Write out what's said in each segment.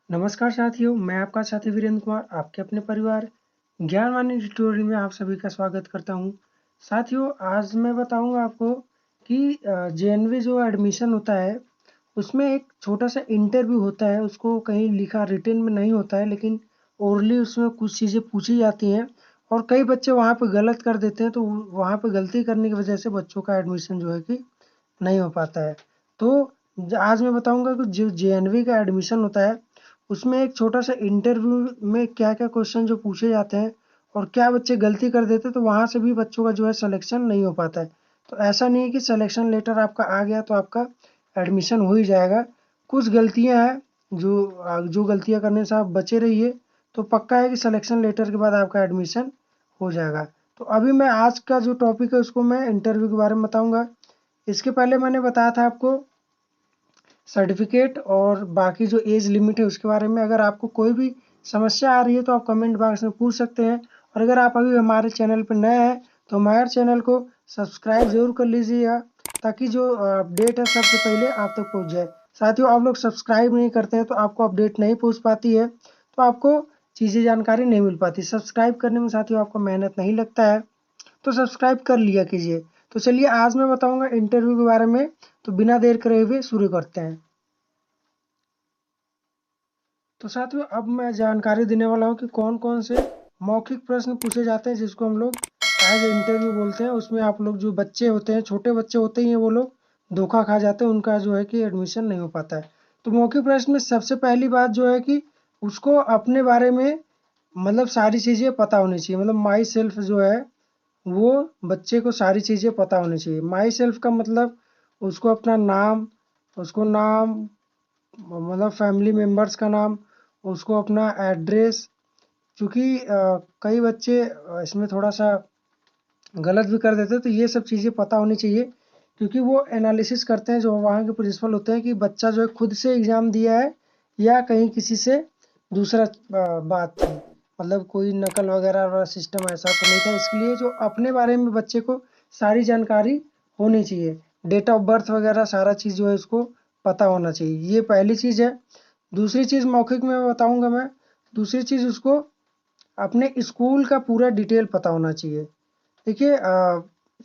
नमस्कार साथियों, मैं आपका साथी वीरेंद्र कुमार आपके अपने परिवार ज्ञानवाणी ट्यूटोरियल में आप सभी का स्वागत करता हूं। साथियों, आज मैं बताऊंगा आपको कि जेएनवी जो एडमिशन होता है उसमें एक छोटा सा इंटरव्यू होता है। उसको कहीं लिखा रिटन में नहीं होता है, लेकिन ओरली उसमें कुछ चीज़ें पूछी जाती हैं और कई बच्चे वहाँ पे गलत कर देते हैं। तो वहाँ पे गलती करने की वजह से बच्चों का एडमिशन जो है कि नहीं हो पाता है। तो आज मैं बताऊंगा कि जो जेएनवी का एडमिशन होता है उसमें एक छोटा सा इंटरव्यू में क्या क्या क्वेश्चन जो पूछे जाते हैं और क्या बच्चे गलती कर देते हैं, तो वहाँ से भी बच्चों का जो है सिलेक्शन नहीं हो पाता है। तो ऐसा नहीं है कि सिलेक्शन लेटर आपका आ गया तो आपका एडमिशन हो ही जाएगा। कुछ गलतियाँ हैं जो गलतियाँ करने से आप बचे रहिए, तो पक्का है कि सिलेक्शन लेटर के बाद आपका एडमिशन हो जाएगा। तो अभी मैं आज का जो टॉपिक है उसको मैं इंटरव्यू के बारे में बताऊंगा। इसके पहले मैंने बताया था आपको सर्टिफिकेट और बाकी जो एज लिमिट है उसके बारे में। अगर आपको कोई भी समस्या आ रही है तो आप कमेंट बॉक्स में पूछ सकते हैं। और अगर आप अभी हमारे चैनल पर नए हैं तो हमारे चैनल को सब्सक्राइब जरूर कर लीजिएगा, ताकि जो अपडेट है सबसे पहले आप तक पहुंच जाए। साथियों, आप लोग सब्सक्राइब नहीं करते हैं तो आपको अपडेट नहीं पहुंच पाती है, तो आपको चीज़ें जानकारी नहीं मिल पाती। सब्सक्राइब करने में साथियों आपको मेहनत नहीं लगता है, तो सब्सक्राइब कर लिया कीजिए। तो चलिए आज मैं बताऊंगा इंटरव्यू के बारे में, तो बिना देर करे हुए शुरू करते हैं। तो साथियों, अब मैं जानकारी देने वाला हूँ कि कौन कौन से मौखिक प्रश्न पूछे जाते हैं जिसको हम लोग एज इंटरव्यू बोलते हैं। उसमें आप लोग जो बच्चे होते हैं, छोटे बच्चे होते ही हैं, वो लोग धोखा खा जाते हैं, उनका जो है कि एडमिशन नहीं हो पाता है। तो मौखिक प्रश्न में सबसे पहली बात जो है कि उसको अपने बारे में मतलब सारी चीज़ें पता होनी चाहिए। मतलब माई सेल्फ जो है वो बच्चे को सारी चीज़ें पता होनी चाहिए। माई सेल्फ का मतलब उसको अपना नाम, उसको नाम मतलब फैमिली मेम्बर्स का नाम, उसको अपना एड्रेस। क्योंकि कई बच्चे इसमें थोड़ा सा गलत भी कर देते हैं, तो ये सब चीज़ें पता होनी चाहिए। क्योंकि वो एनालिसिस करते हैं जो वहाँ के प्रिंसिपल होते हैं कि बच्चा जो है खुद से एग्ज़ाम दिया है या कहीं किसी से दूसरा बात थी, मतलब कोई नकल वगैरह वाला सिस्टम ऐसा तो नहीं था। इसके लिए जो अपने बारे में बच्चे को सारी जानकारी होनी चाहिए, डेट ऑफ बर्थ वगैरह सारा चीज़ जो है उसको पता होना चाहिए। ये पहली चीज़ है। दूसरी चीज़ मौखिक में बताऊंगा मैं। दूसरी चीज़ उसको अपने स्कूल का पूरा डिटेल पता होना चाहिए। देखिए,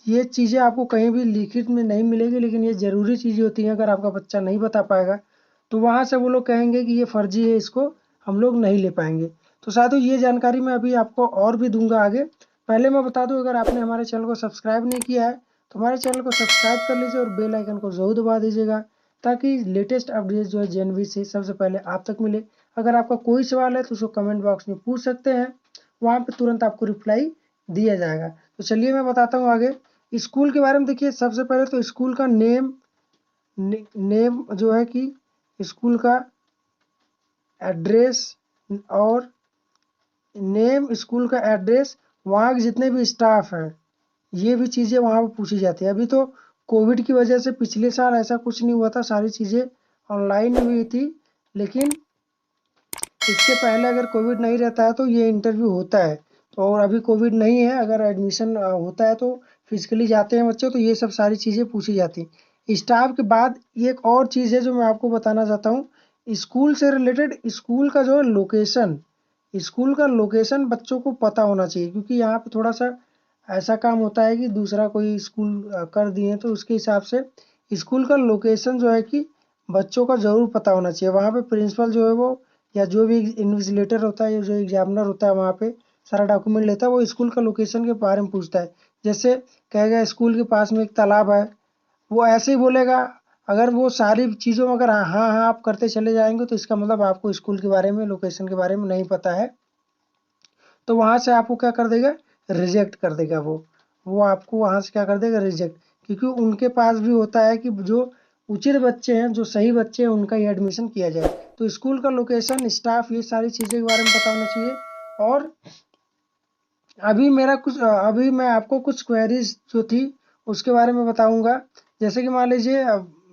ये चीज़ें आपको कहीं भी लिखित में नहीं मिलेगी, लेकिन ये ज़रूरी चीज़ें होती हैं। अगर आपका बच्चा नहीं बता पाएगा तो वहाँ से वो लोग कहेंगे कि ये फर्जी है, इसको हम लोग नहीं ले पाएंगे। तो साथियों, ये जानकारी मैं अभी आपको और भी दूंगा आगे। पहले मैं बता दूं, अगर आपने हमारे चैनल को सब्सक्राइब नहीं किया है तो हमारे चैनल को सब्सक्राइब कर लीजिए और बेल आइकन को जरूर दबा दीजिएगा, ताकि लेटेस्ट अपडेट जो है जेएनवी से सबसे पहले आप तक मिले। अगर आपका कोई सवाल है तो उसको कमेंट बॉक्स में पूछ सकते हैं, वहाँ पे तुरंत आपको रिप्लाई दिया जाएगा। तो चलिए मैं बताता हूँ आगे स्कूल के बारे में। देखिए, सबसे पहले तो स्कूल का नेम जो है कि स्कूल का एड्रेस, और नेम, स्कूल का एड्रेस, वहाँ के जितने भी स्टाफ हैं, ये भी चीज़ें वहाँ पर पूछी जाती है। अभी तो कोविड की वजह से पिछले साल ऐसा कुछ नहीं हुआ था, सारी चीज़ें ऑनलाइन हुई थी। लेकिन इसके पहले अगर कोविड नहीं रहता है तो ये इंटरव्यू होता है। तो और अभी कोविड नहीं है, अगर एडमिशन होता है तो फिजिकली जाते हैं बच्चे, तो ये सब सारी चीज़ें पूछी जाती हैं। स्टाफ के बाद ये एक और चीज़ है जो मैं आपको बताना चाहता हूँ, स्कूल से रिलेटेड स्कूल का जो है लोकेशन। स्कूल का लोकेशन बच्चों को पता होना चाहिए, क्योंकि यहाँ पे थोड़ा सा ऐसा काम होता है कि दूसरा कोई स्कूल कर दिए, तो उसके हिसाब से स्कूल का लोकेशन जो है कि बच्चों का ज़रूर पता होना चाहिए। वहाँ पे प्रिंसिपल जो है वो, या जो भी इन्विजिलेटर होता है या जो एग्जामिनर होता है, वहाँ पे सारा डॉक्यूमेंट लेता है, वो स्कूल का लोकेशन के बारे में पूछता है। जैसे कहेगा स्कूल के पास में एक तालाब है, वो ऐसे ही बोलेगा। अगर वो सारी चीज़ों में अगर हाँ हाँ हाँ आप करते चले जाएंगे, तो इसका मतलब आपको स्कूल के बारे में, लोकेशन के बारे में नहीं पता है। तो वहाँ से आपको क्या कर देगा, रिजेक्ट कर देगा। वो आपको वहाँ से क्या कर देगा, रिजेक्ट। क्योंकि उनके पास भी होता है कि जो उचित बच्चे हैं, जो सही बच्चे हैं, उनका ही एडमिशन किया जाए। तो स्कूल का लोकेशन, स्टाफ, ये सारी चीज़ें के बारे में पता होना चाहिए। और अभी मैं आपको कुछ क्वेरीज जो थी उसके बारे में बताऊंगा। जैसे कि मान लीजिए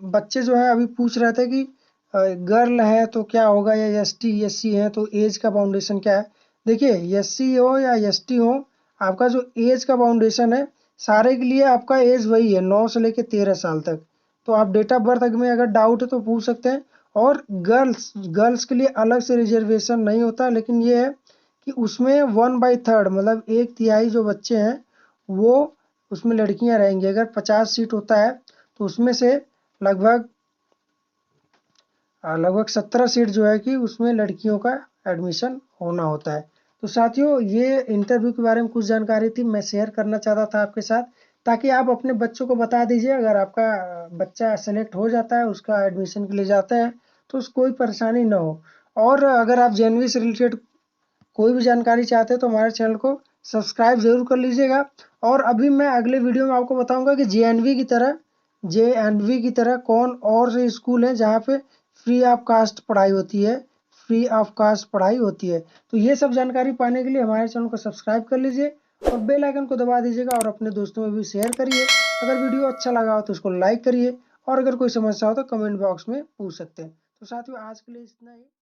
बच्चे जो है अभी पूछ रहे थे कि गर्ल है तो क्या होगा, या एसटी एससी है तो एज का बाउंडेशन क्या है। देखिए, एससी हो या एसटी हो, आपका जो एज का बाउंडेशन है सारे के लिए, आपका एज वही है, 9 से लेकर 13 साल तक। तो आप डेट ऑफ बर्थ में अगर डाउट है तो पूछ सकते हैं। और गर्ल्स के लिए अलग से रिजर्वेशन नहीं होता, लेकिन ये है कि उसमें 1/3 मतलब 1/3 जो बच्चे हैं वो उसमें लड़कियां रहेंगी। अगर 50 सीट होता है तो उसमें से लगभग 17 सीट जो है कि उसमें लड़कियों का एडमिशन होना होता है। तो साथियों, ये इंटरव्यू के बारे में कुछ जानकारी थी, मैं शेयर करना चाहता था आपके साथ, ताकि आप अपने बच्चों को बता दीजिए। अगर आपका बच्चा सेलेक्ट हो जाता है, उसका एडमिशन के लिए जाता है, तो उसको कोई परेशानी ना हो। और अगर आप जेएनवी से रिलेटेड कोई भी जानकारी चाहते हैं तो हमारे चैनल को सब्सक्राइब जरूर कर लीजिएगा। और अभी मैं अगले वीडियो में आपको बताऊंगा कि जेएनवी की तरह कौन और से स्कूल है जहाँ पे फ्री ऑफ कास्ट पढ़ाई होती है, तो ये सब जानकारी पाने के लिए हमारे चैनल को सब्सक्राइब कर लीजिए और बेल आइकन को दबा दीजिएगा और अपने दोस्तों में भी शेयर करिए। अगर वीडियो अच्छा लगा हो तो उसको लाइक करिए और अगर कोई समस्या हो तो कमेंट बॉक्स में पूछ सकते हैं। तो साथियों, आज के लिए इतना ही।